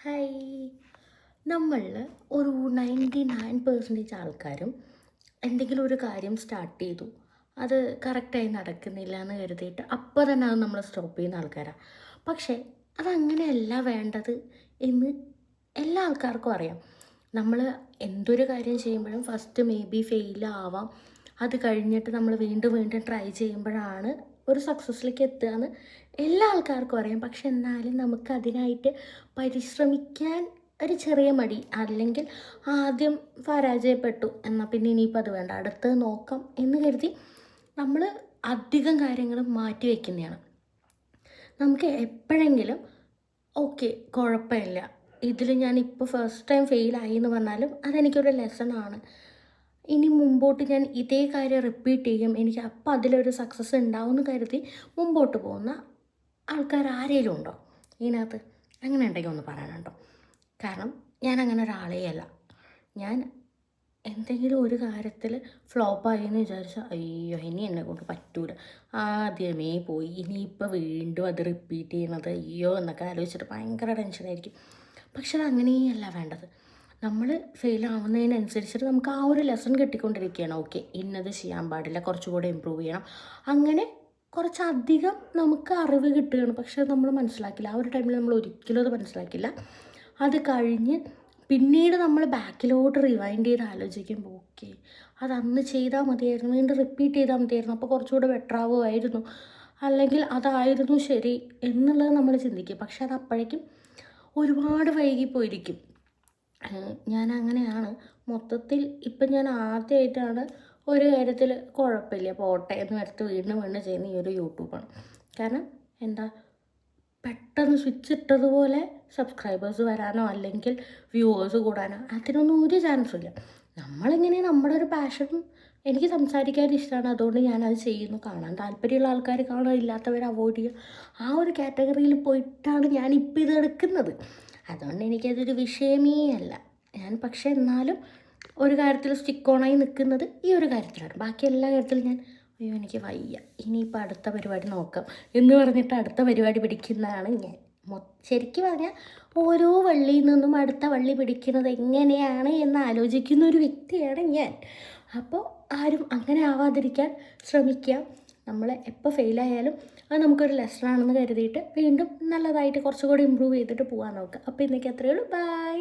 Hi. നമ്മളിൽ ഒരു 99% ആൾക്കാരും എന്തെങ്കിലും ഒരു കാര്യം സ്റ്റാർട്ട് ചെയ്തു, അത് കറക്റ്റായി നടക്കുന്നില്ല എന്ന് കരുതിയിട്ട് അപ്പോൾ തന്നെ അത് നമ്മൾ സ്റ്റോപ്പ് ചെയ്യുന്ന ആൾക്കാരാണ്. പക്ഷേ അതങ്ങനെയല്ല വേണ്ടത് എന്ന് എല്ലാ ആൾക്കാർക്കും അറിയാം. നമ്മൾ എന്തൊരു കാര്യം ചെയ്യുമ്പോഴും ഫസ്റ്റ് മേ ബി ഫെയിലാവാം, അത് കഴിഞ്ഞിട്ട് നമ്മൾ വീണ്ടും വീണ്ടും ട്രൈ ചെയ്യുമ്പോഴാണ് ഒരു സക്സസ്സിലേക്ക് എത്തുക എന്ന് എല്ലാ ആൾക്കാർക്കും അറിയാം. പക്ഷെ എന്നാലും നമുക്ക് അതിനായിട്ട് പരിശ്രമിക്കാൻ ഒരു ചെറിയ മടി, അല്ലെങ്കിൽ ആദ്യം പരാജയപ്പെട്ടു എന്നാൽ പിന്നെ ഇനിയിപ്പോൾ അത് വേണ്ട, അടുത്തത് നോക്കാം എന്ന് കരുതി നമ്മൾ അധികം കാര്യങ്ങൾ മാറ്റി വയ്ക്കുന്നതാണ്. നമുക്ക് എപ്പോഴെങ്കിലും ഓക്കെ കുഴപ്പമില്ല, ഇതിൽ ഞാനിപ്പോൾ ഫസ്റ്റ് ടൈം ഫെയിലായി എന്ന് പറഞ്ഞാലും അതെനിക്കൊരു ലെസൺ ആണ്, ഇനി മുമ്പോട്ട് ഞാൻ ഇതേ കാര്യം റിപ്പീറ്റ് ചെയ്യും, എനിക്ക് അപ്പം അതിലൊരു സക്സസ് ഉണ്ടാവും എന്ന് കരുതി മുമ്പോട്ട് പോകുന്ന ആൾക്കാർ ആരെങ്കിലും ഉണ്ടോ ഇതിനകത്ത്? അങ്ങനെ ഉണ്ടെങ്കിൽ ഒന്ന് പറയാനുണ്ടോ? കാരണം ഞാൻ അങ്ങനെ ഒരാളേ അല്ല. ഞാൻ എന്തെങ്കിലും ഒരു കാര്യത്തിൽ ഫ്ലോപ്പായി എന്ന് വിചാരിച്ചാൽ അയ്യോ ഇനി എന്നെ കൊണ്ട് പറ്റൂല, ആദ്യമേ പോയി ഇനിയിപ്പോൾ വീണ്ടും അത് റിപ്പീറ്റ് ചെയ്യണത് അയ്യോ എന്നൊക്കെ ആലോചിച്ചിട്ട് ഭയങ്കര ടെൻഷനായിരിക്കും. പക്ഷെ അത് അങ്ങനെയല്ല വേണ്ടത്. നമ്മൾ ഫെയിലാവുന്നതിനനുസരിച്ചിട്ട് നമുക്ക് ആ ഒരു ലെസൺ കിട്ടിക്കൊണ്ടിരിക്കുകയാണ്. ഓക്കെ, ഇന്നത് ചെയ്യാൻ പാടില്ല, കുറച്ചുകൂടെ ഇമ്പ്രൂവ് ചെയ്യണം, അങ്ങനെ കുറച്ചധികം നമുക്ക് അറിവ് കിട്ടുകയാണ്. പക്ഷെ നമ്മൾ മനസ്സിലാക്കില്ല, ആ ഒരു ടൈമിൽ നമ്മൾ ഒരിക്കലും അത് മനസ്സിലാക്കില്ല. അത് കഴിഞ്ഞ് പിന്നീട് നമ്മൾ ബാക്കിലോട്ട് റിവൈൻഡ് ചെയ്ത് ആലോചിക്കുമ്പോൾ ഓക്കെ അത് അന്ന് ചെയ്താൽ മതിയായിരുന്നു, വീണ്ടും റിപ്പീറ്റ് ചെയ്താൽ മതിയായിരുന്നു, അപ്പോൾ കുറച്ചുകൂടെ ബെറ്റർ ആവുമായിരുന്നു, അല്ലെങ്കിൽ അതായിരുന്നു ശരി എന്നുള്ളത് നമ്മൾ ചിന്തിക്കും. പക്ഷെ അത് അപ്പോഴേക്കും ഒരുപാട് വൈകിപ്പോയിരിക്കും. ഞാൻ അങ്ങനെയാണ് മൊത്തത്തിൽ. ഇപ്പം ഞാൻ ആദ്യമായിട്ടാണ് ഒരു കാര്യത്തിൽ കുഴപ്പമില്ല പോട്ടെ എന്ന് വരത്ത് വീണ്ടും വീണ്ടും ചെയ്യുന്ന ഈ ഒരു യൂട്യൂബാണ്. കാരണം എന്താ, പെട്ടെന്ന് സ്വിച്ച് ഇട്ടതുപോലെ സബ്സ്ക്രൈബേഴ്സ് വരാനോ അല്ലെങ്കിൽ വ്യൂവേഴ്സ് കൂടാനോ അതിനൊന്നും ഒരു ചാൻസും ഇല്ല. നമ്മളിങ്ങനെ നമ്മുടെ ഒരു പാഷനും, എനിക്ക് സംസാരിക്കാൻ ഇഷ്ടമാണ്, അതുകൊണ്ട് ഞാനത് ചെയ്യുന്നു. കാണാൻ താല്പര്യമുള്ള ആൾക്കാർ കാണാൻ, ഇല്ലാത്തവർ അവോയ്ഡ് ചെയ്യുക, ആ ഒരു കാറ്റഗറിയിൽ പോയിട്ടാണ് ഞാനിപ്പോൾ ഇത് എടുക്കുന്നത്. അതുകൊണ്ട് എനിക്കതൊരു വിഷയമേ അല്ല. ഞാൻ പക്ഷേ എന്നാലും ഒരു കാര്യത്തിൽ സ്റ്റിക്ക് ഓണായി നിൽക്കുന്നത് ഈ ഒരു കാര്യത്തിലാണ്. ബാക്കി എല്ലാ കാര്യത്തിലും ഞാൻ അയ്യോ എനിക്ക് വയ്യ, ഇനിയിപ്പോൾ അടുത്ത പരിപാടി നോക്കാം എന്ന് പറഞ്ഞിട്ട് അടുത്ത പരിപാടി പിടിക്കുന്നതാണ് ഞാൻ. ശരിക്കും പറഞ്ഞാൽ ഓരോ വള്ളിയിൽ നിന്നും അടുത്ത വള്ളി പിടിക്കുന്നത് എങ്ങനെയാണ് എന്ന് ആലോചിക്കുന്ന ഒരു വ്യക്തിയാണ് ഞാൻ. അപ്പോൾ ആരും അങ്ങനെ ആവാതിരിക്കാൻ ശ്രമിക്കുക. നമ്മൾ എപ്പോൾ ഫെയിലായാലും അത് നമുക്കൊരു ലെസണാണെന്ന് കരുതിയിട്ട് വീണ്ടും നല്ലതായിട്ട് കുറച്ചുകൂടി ഇമ്പ്രൂവ് ചെയ്തിട്ട് പോകാൻ നോക്കുക. അപ്പോൾ ഇന്നേക്ക് അത്രയേ ഉള്ളൂ. ബൈ.